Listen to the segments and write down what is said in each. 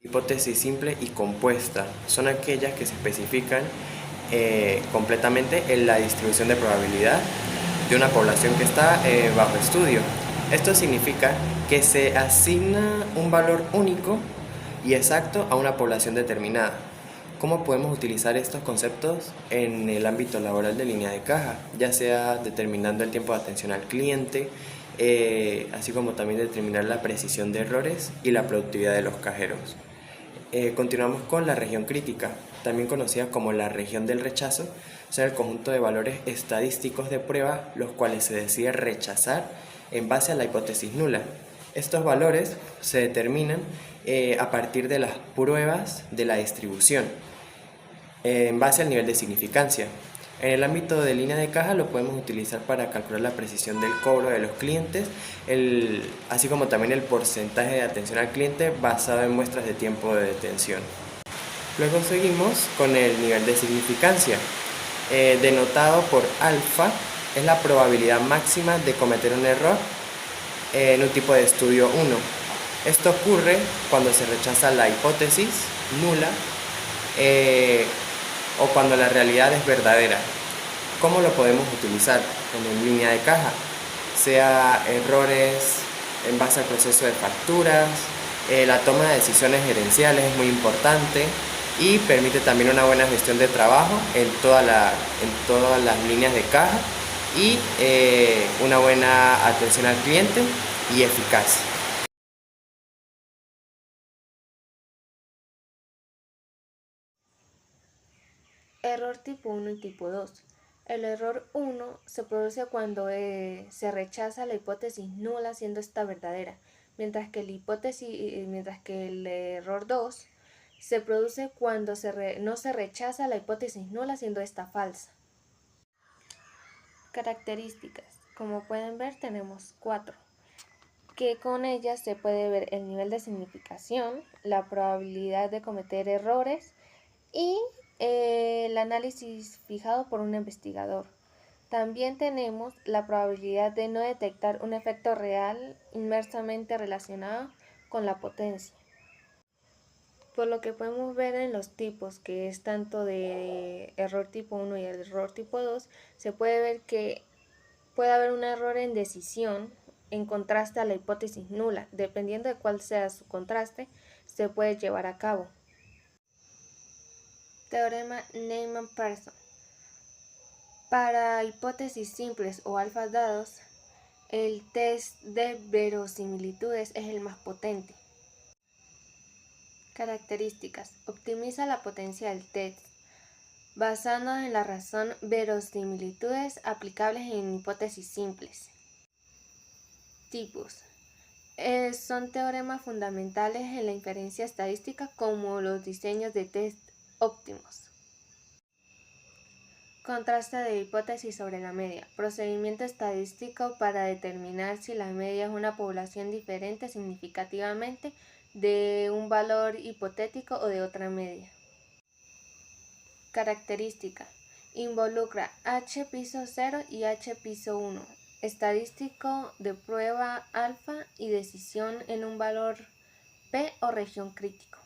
Hipótesis simple y compuesta son aquellas que se especifican completamente en la distribución de probabilidad de una población que está bajo estudio. Esto significa que se asigna un valor único y exacto a una población determinada. ¿Cómo podemos utilizar estos conceptos en el ámbito laboral de línea de caja? Ya sea determinando el tiempo de atención al cliente, así como también determinar la precisión de errores y la productividad de los cajeros. Continuamos con la región crítica, también conocida como la región del rechazo, son el conjunto de valores estadísticos de prueba los cuales se decide rechazar en base a la hipótesis nula. Estos valores se determinan a partir de las pruebas de la distribución, en base al nivel de significancia. En el ámbito de línea de caja lo podemos utilizar para calcular la precisión del cobro de los clientes, así como también el porcentaje de atención al cliente basado en muestras de tiempo de detención. Luego seguimos con el nivel de significancia, denotado por alfa, es la probabilidad máxima de cometer un error en un tipo de estudio 1. Esto ocurre cuando se rechaza la hipótesis nula eh, o cuando la realidad es verdadera. ¿Cómo lo podemos utilizar? En línea de caja, sea errores en base al proceso de facturas, la toma de decisiones gerenciales es muy importante y permite también una buena gestión de trabajo en todas las líneas de caja y una buena atención al cliente y eficaz. Error tipo 1 y tipo 2. El error 1 se produce cuando se rechaza la hipótesis nula siendo esta verdadera, mientras que el error 2 se produce cuando no se rechaza la hipótesis nula siendo esta falsa. Características. Como pueden ver tenemos 4, que con ellas se puede ver el nivel de significación, la probabilidad de cometer errores y el análisis fijado por un investigador. También tenemos la probabilidad de no detectar un efecto real inversamente relacionado con la potencia. Por lo que podemos ver en los tipos, que es tanto de error tipo 1 y el error tipo 2, se puede ver que puede haber un error en decisión en contraste a la hipótesis nula. Dependiendo de cuál sea su contraste, se puede llevar a cabo. Teorema Neyman-Pearson. Para hipótesis simples o alfas dados, el test de verosimilitudes es el más potente. Características. Optimiza la potencia del test, basándonos en la razón verosimilitudes aplicables en hipótesis simples. Tipos. Son teoremas fundamentales en la inferencia estadística como los diseños de test óptimos. Contraste de hipótesis sobre la media. Procedimiento estadístico para determinar si la media es una población diferente significativamente de un valor hipotético o de otra media. Característica. Involucra H piso 0 y H piso 1. Estadístico de prueba alfa y decisión en un valor P o región crítico.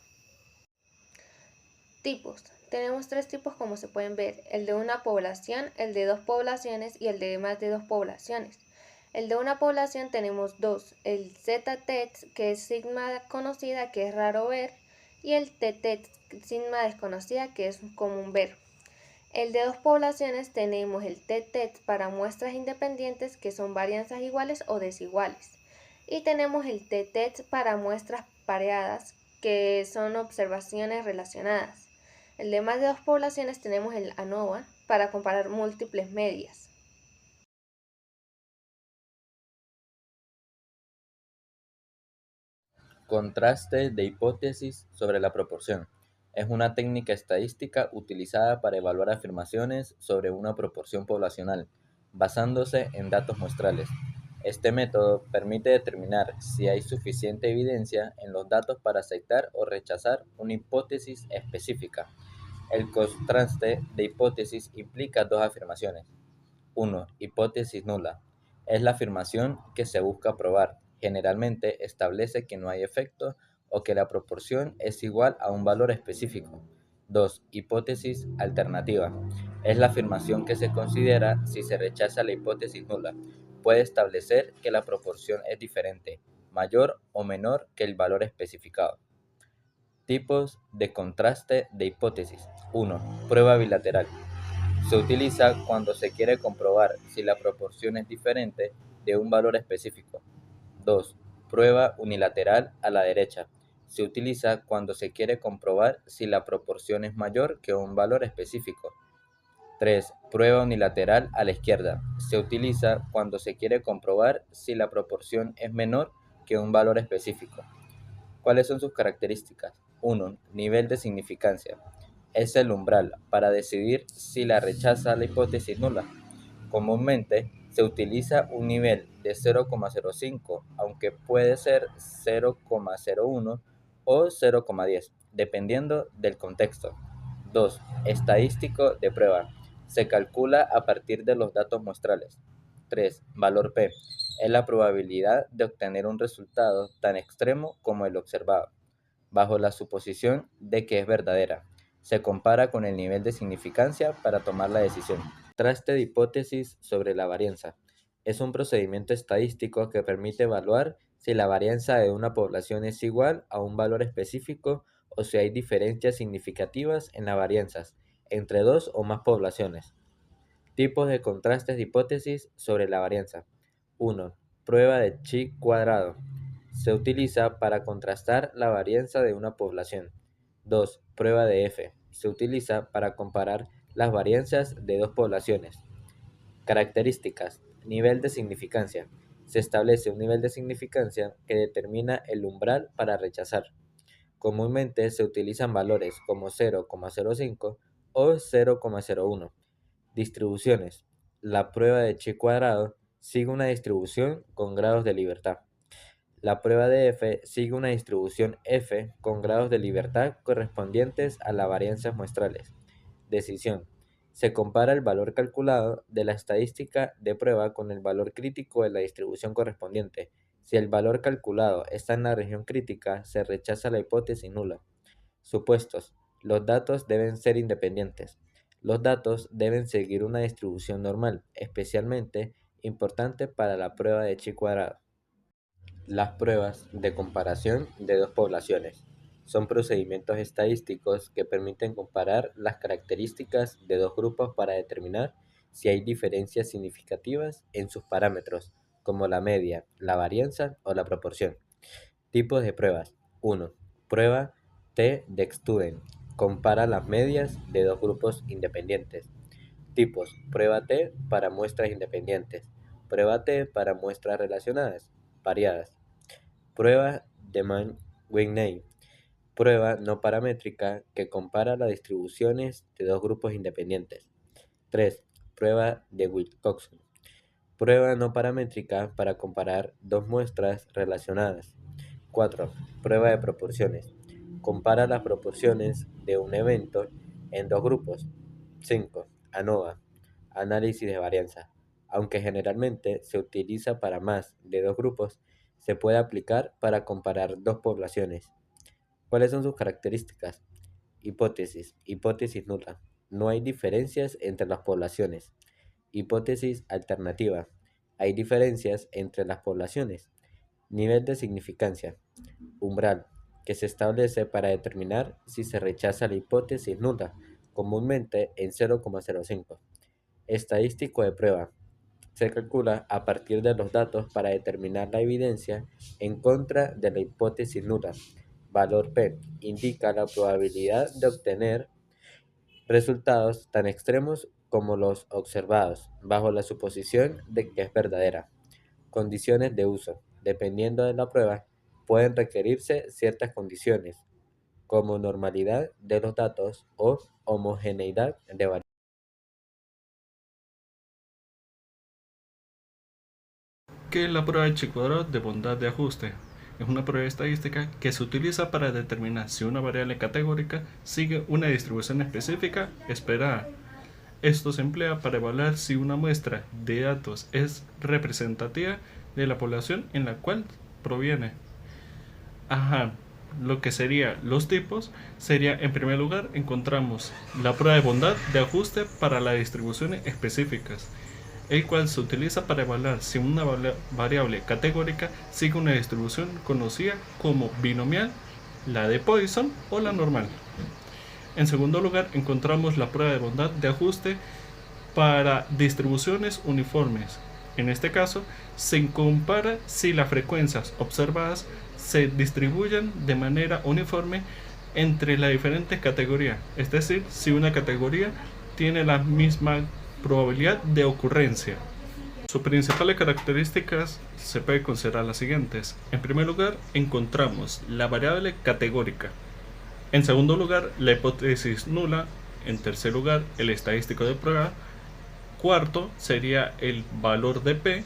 Tipos. Tenemos 3 tipos como se pueden ver, el de una población, el de 2 poblaciones y el de más de 2 poblaciones. El de una población tenemos 2, el Z-TET, que es sigma conocida, que es raro ver, y el T-TET, sigma desconocida, que es común ver. El de 2 poblaciones tenemos el T-TET para muestras independientes, que son varianzas iguales o desiguales. Y tenemos el T-TET para muestras pareadas, que son observaciones relacionadas. El de más de 2 poblaciones tenemos el ANOVA para comparar múltiples medias. Contraste de hipótesis sobre la proporción. Es una técnica estadística utilizada para evaluar afirmaciones sobre una proporción poblacional, basándose en datos muestrales. Este método permite determinar si hay suficiente evidencia en los datos para aceptar o rechazar una hipótesis específica. El contraste de hipótesis implica dos afirmaciones. 1. Hipótesis nula. Es la afirmación que se busca probar. Generalmente establece que no hay efecto o que la proporción es igual a un valor específico. 2. Hipótesis alternativa. Es la afirmación que se considera si se rechaza la hipótesis nula. Puede establecer que la proporción es diferente, mayor o menor que el valor especificado. Tipos de contraste de hipótesis. 1. Prueba bilateral. Se utiliza cuando se quiere comprobar si la proporción es diferente de un valor específico. 2. Prueba unilateral a la derecha. Se utiliza cuando se quiere comprobar si la proporción es mayor que un valor específico. 3. Prueba unilateral a la izquierda. Se utiliza cuando se quiere comprobar si la proporción es menor que un valor específico. ¿Cuáles son sus características? 1. Nivel de significancia. Es el umbral para decidir si la rechaza la hipótesis nula. Comúnmente se utiliza un nivel de 0,05, aunque puede ser 0,01 o 0,10, dependiendo del contexto. 2. Estadístico de prueba. Se calcula a partir de los datos muestrales. 3. Valor P. Es la probabilidad de obtener un resultado tan extremo como el observado, bajo la suposición de que es verdadera. Se compara con el nivel de significancia para tomar la decisión. Contraste de hipótesis sobre la varianza. Es un procedimiento estadístico que permite evaluar si la varianza de una población es igual a un valor específico o si hay diferencias significativas en las varianzas entre dos o más poblaciones. Tipos de contrastes de hipótesis sobre la varianza. 1. Prueba de chi cuadrado. Se utiliza para contrastar la varianza de una población. 2. Prueba de F. Se utiliza para comparar las varianzas de dos poblaciones. Características. Nivel de significancia. Se establece un nivel de significancia que determina el umbral para rechazar. Comúnmente se utilizan valores como 0,05 o 0,01. Distribuciones. La prueba de chi cuadrado sigue una distribución con grados de libertad. La prueba de F sigue una distribución F con grados de libertad correspondientes a las varianzas muestrales. Decisión. Se compara el valor calculado de la estadística de prueba con el valor crítico de la distribución correspondiente. Si el valor calculado está en la región crítica, se rechaza la hipótesis nula. Supuestos. Los datos deben ser independientes. Los datos deben seguir una distribución normal, especialmente importante para la prueba de chi cuadrado. Las pruebas de comparación de dos poblaciones son procedimientos estadísticos que permiten comparar las características de dos grupos para determinar si hay diferencias significativas en sus parámetros, como la media, la varianza o la proporción. Tipos de pruebas. 1. Prueba T de Student. Compara las medias de dos grupos independientes. Tipos. Prueba T para muestras independientes. Prueba T para muestras relacionadas, variadas. Prueba de Mann-Whitney. Prueba no paramétrica que compara las distribuciones de dos grupos independientes. 3. Prueba de Wilcoxon. Prueba no paramétrica para comparar dos muestras relacionadas. 4. Prueba de proporciones. Compara las proporciones de un evento en dos grupos. 5. ANOVA. Análisis de varianza. Aunque generalmente se utiliza para más de dos grupos, se puede aplicar para comparar dos poblaciones. ¿Cuáles son sus características? Hipótesis. Hipótesis nula. No hay diferencias entre las poblaciones. Hipótesis alternativa. Hay diferencias entre las poblaciones. Nivel de significancia. Umbral, que se establece para determinar si se rechaza la hipótesis nula, comúnmente en 0,05. Estadístico de prueba. Se calcula a partir de los datos para determinar la evidencia en contra de la hipótesis nula. Valor P indica la probabilidad de obtener resultados tan extremos como los observados, bajo la suposición de que es verdadera. Condiciones de uso. Dependiendo de la prueba, pueden requerirse ciertas condiciones, como normalidad de los datos o homogeneidad de variables. ¿Qué es la prueba de Chi-cuadrado de bondad de ajuste? Es una prueba estadística que se utiliza para determinar si una variable categórica sigue una distribución específica esperada. Esto se emplea para evaluar si una muestra de datos es representativa de la población en la cual proviene. lo que serían los tipos, sería en primer lugar encontramos la prueba de bondad de ajuste para las distribuciones específicas, el cual se utiliza para evaluar si una variable categórica sigue una distribución conocida como binomial, la de Poisson o la normal. En segundo lugar encontramos la prueba de bondad de ajuste para distribuciones uniformes. En este caso se compara si las frecuencias observadas se distribuyen de manera uniforme entre las diferentes categorías, es decir, si una categoría tiene la misma probabilidad de ocurrencia. Sus principales características se pueden considerar las siguientes. En primer lugar, encontramos la variable categórica. En segundo lugar, la hipótesis nula. En tercer lugar, el estadístico de prueba. Cuarto, sería el valor de P.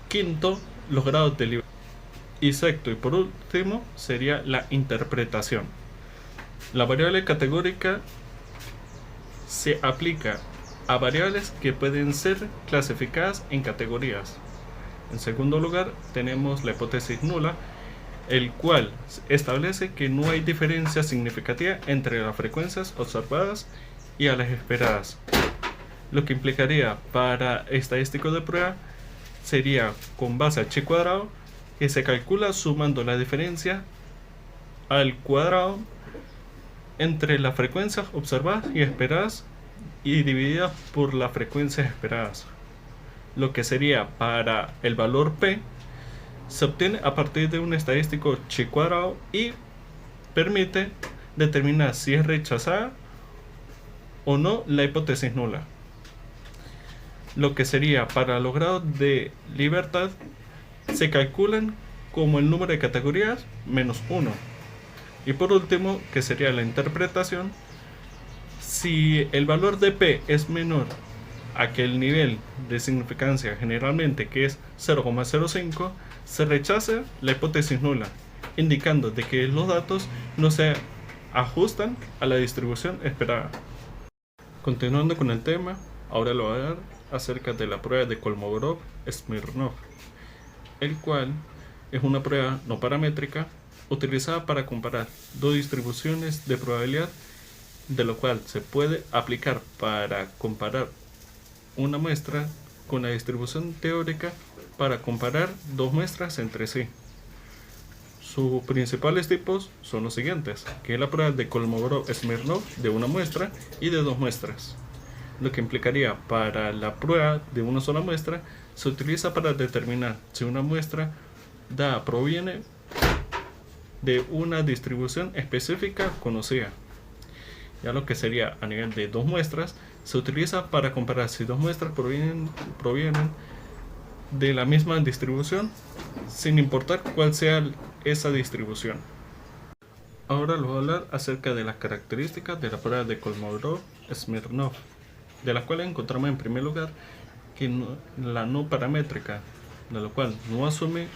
Quinto, los grados de libertad. Y sexto y por último, sería la interpretación. La variable categórica se aplica a variables que pueden ser clasificadas en categorías. En segundo lugar, tenemos la hipótesis nula, el cual establece que no hay diferencia significativa entre las frecuencias observadas y a las esperadas. Lo que implicaría para estadístico de prueba sería con base a chi cuadrado, que se calcula sumando la diferencia al cuadrado entre las frecuencias observadas y esperadas y divididas por las frecuencias esperadas. Lo que sería para el valor P se obtiene a partir de un estadístico chi cuadrado y permite determinar si es rechazada o no la hipótesis nula. Lo que sería para los grados de libertad se calculan como el número de categorías menos 1. Y por último, que sería la interpretación, si el valor de P es menor a que el nivel de significancia generalmente, que es 0,05, se rechaza la hipótesis nula, indicando de que los datos no se ajustan a la distribución esperada. Continuando con el tema, ahora lo voy a dar acerca de la prueba de Kolmogorov-Smirnov, el cual es una prueba no paramétrica utilizada para comparar dos distribuciones de probabilidad, de lo cual se puede aplicar para comparar una muestra con la distribución teórica para comparar dos muestras entre sí. Sus principales tipos son los siguientes, que es la prueba de Kolmogorov-Smirnov de una muestra y de dos muestras. Lo que implicaría para la prueba de una sola muestra se utiliza para determinar si una muestra proviene de una distribución específica conocida. Ya lo que sería a nivel de dos muestras se utiliza para comparar si dos muestras provienen de la misma distribución sin importar cuál sea esa distribución. Ahora les voy a hablar acerca de las características de la prueba de Kolmogorov-Smirnov, de la cual encontramos en primer lugar que la no paramétrica, de la cual no asume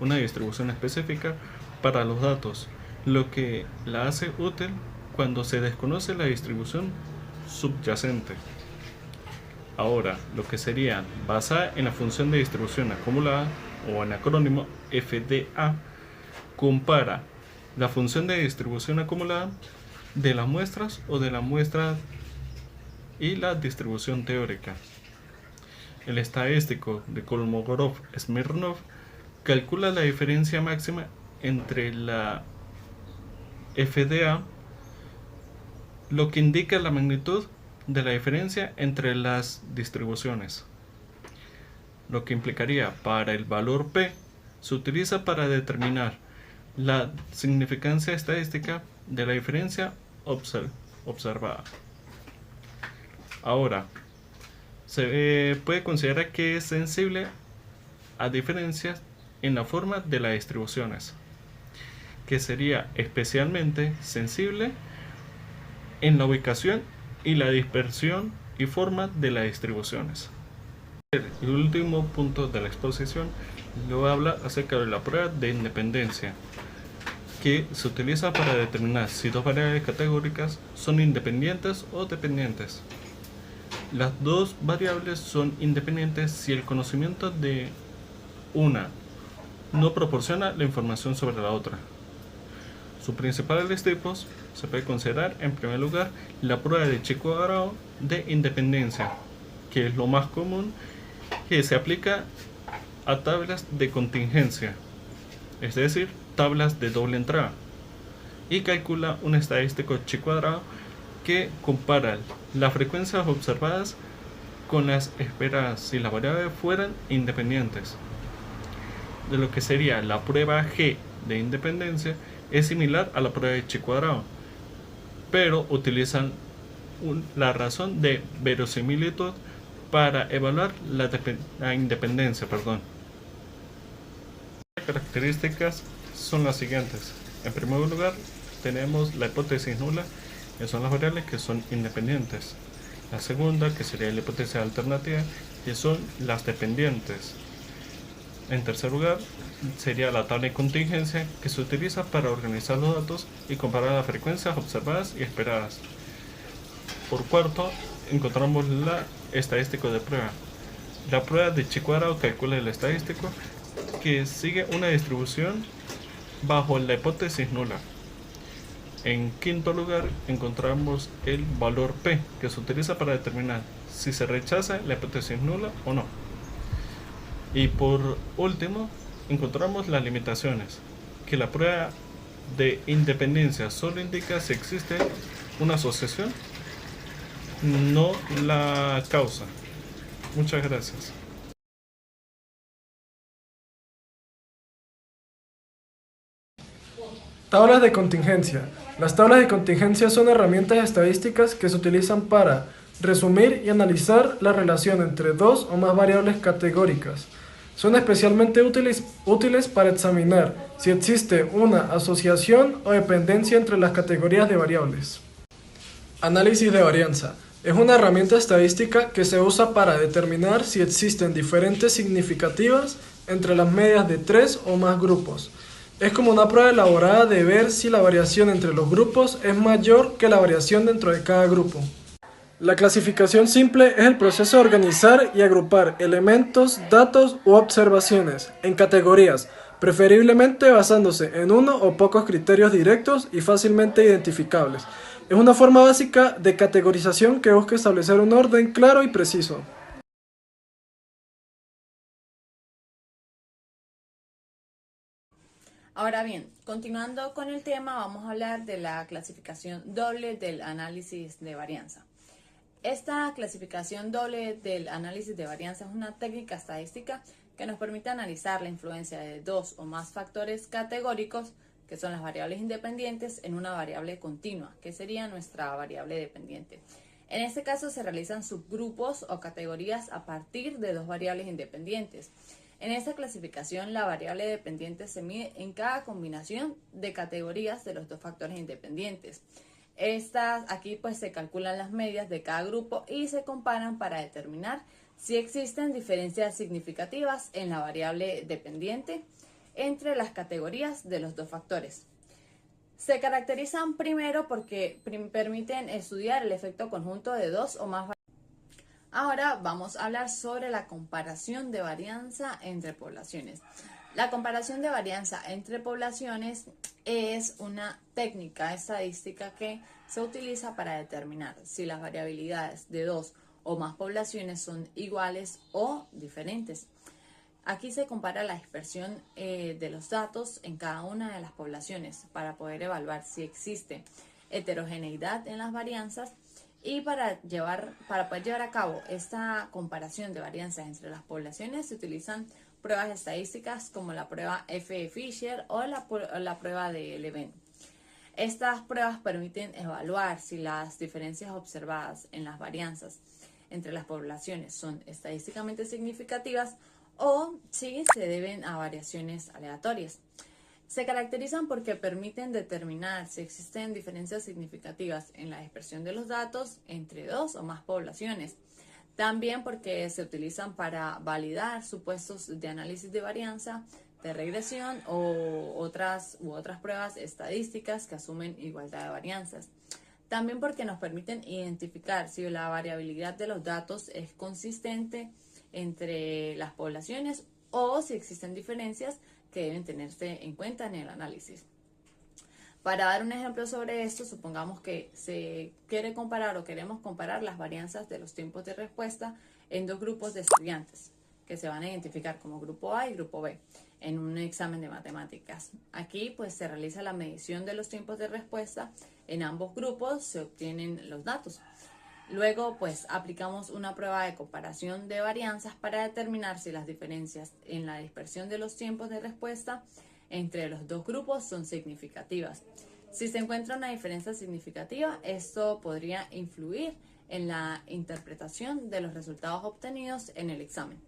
una distribución específica para los datos, lo que la hace útil cuando se desconoce la distribución subyacente. Ahora, lo que sería basada en la función de distribución acumulada, o en acrónimo FDA, compara la función de distribución acumulada de las muestras o de la muestra y la distribución teórica. El estadístico de Kolmogorov-Smirnov calcula la diferencia máxima entre la FDA, lo que indica la magnitud de la diferencia entre las distribuciones. Lo que implicaría para el valor P se utiliza para determinar la significancia estadística de la diferencia observada. Ahora, se puede considerar que es sensible a diferencias en la forma de las distribuciones, que sería especialmente sensible en la ubicación y la dispersión y forma de las distribuciones. El último punto de la exposición le voy a hablar acerca de la prueba de independencia, que se utiliza para determinar si dos variables categóricas son independientes o dependientes. Las dos variables son independientes si el conocimiento de una no proporciona la información sobre la otra. Sus principales tipos se puede considerar en primer lugar la prueba de chi cuadrado de independencia, que es lo más común, que se aplica a tablas de contingencia, es decir, tablas de doble entrada, y calcula un estadístico chi cuadrado que compara las frecuencias observadas con las esperadas si las variables fueran independientes. De lo que sería la prueba G de independencia es similar a la prueba de chi cuadrado, pero utilizan la razón de verosimilitud para evaluar la independencia. Las características son las siguientes. En primer lugar, tenemos la hipótesis nula, que son las variables que son independientes. La segunda, que sería la hipótesis alternativa, que son las dependientes. En tercer lugar, sería la tabla de contingencia, que se utiliza para organizar los datos y comparar las frecuencias observadas y esperadas. Por cuarto, encontramos la estadística de prueba. La prueba de chi cuadrado calcula el estadístico que sigue una distribución bajo la hipótesis nula. En quinto lugar, encontramos el valor P, que se utiliza para determinar si se rechaza la hipótesis nula o no. Y por último, encontramos las limitaciones, que la prueba de independencia solo indica si existe una asociación, no la causa. Muchas gracias. Tablas de contingencia. Las tablas de contingencia son herramientas estadísticas que se utilizan para resumir y analizar la relación entre dos o más variables categóricas. Son especialmente útiles para examinar si existe una asociación o dependencia entre las categorías de variables. Análisis de varianza. Es una herramienta estadística que se usa para determinar si existen diferencias significativas entre las medias de tres o más grupos. Es como una prueba elaborada de ver si la variación entre los grupos es mayor que la variación dentro de cada grupo. La clasificación simple es el proceso de organizar y agrupar elementos, datos u observaciones en categorías, preferiblemente basándose en uno o pocos criterios directos y fácilmente identificables. Es una forma básica de categorización que busca establecer un orden claro y preciso. Ahora bien, continuando con el tema, vamos a hablar de la clasificación doble del análisis de varianza. Esta clasificación doble del análisis de varianza es una técnica estadística que nos permite analizar la influencia de dos o más factores categóricos, que son las variables independientes, en una variable continua, que sería nuestra variable dependiente. En este caso se realizan subgrupos o categorías a partir de dos variables independientes. En esta clasificación, la variable dependiente se mide en cada combinación de categorías de los dos factores independientes. Aquí pues se calculan las medias de cada grupo y se comparan para determinar si existen diferencias significativas en la variable dependiente entre las categorías de los dos factores. Se caracterizan primero porque permiten estudiar el efecto conjunto de dos o más variables. Ahora vamos a hablar sobre la comparación de varianza entre poblaciones. La comparación de varianza entre poblaciones es una técnica estadística que se utiliza para determinar si las variabilidades de dos o más poblaciones son iguales o diferentes. Aquí se compara la dispersión de los datos en cada una de las poblaciones para poder evaluar si existe heterogeneidad en las varianzas. Y para poder llevar a cabo esta comparación de varianzas entre las poblaciones se utilizan pruebas estadísticas como la prueba F de Fisher o la prueba de Leven. Estas pruebas permiten evaluar si las diferencias observadas en las varianzas entre las poblaciones son estadísticamente significativas o si se deben a variaciones aleatorias. Se caracterizan porque permiten determinar si existen diferencias significativas en la dispersión de los datos entre dos o más poblaciones. También porque se utilizan para validar supuestos de análisis de varianza, de regresión u otras pruebas estadísticas que asumen igualdad de varianzas. También porque nos permiten identificar si la variabilidad de los datos es consistente entre las poblaciones o si existen diferencias que deben tenerse en cuenta en el análisis. Para dar un ejemplo sobre esto, supongamos que se quiere comparar o queremos comparar las varianzas de los tiempos de respuesta en dos grupos de estudiantes que se van a identificar como grupo A y grupo B en un examen de matemáticas. Aquí pues se realiza la medición de los tiempos de respuesta en ambos grupos, se obtienen los datos. Luego pues aplicamos una prueba de comparación de varianzas para determinar si las diferencias en la dispersión de los tiempos de respuesta entre los dos grupos son significativas. Si se encuentra una diferencia significativa, esto podría influir en la interpretación de los resultados obtenidos en el examen.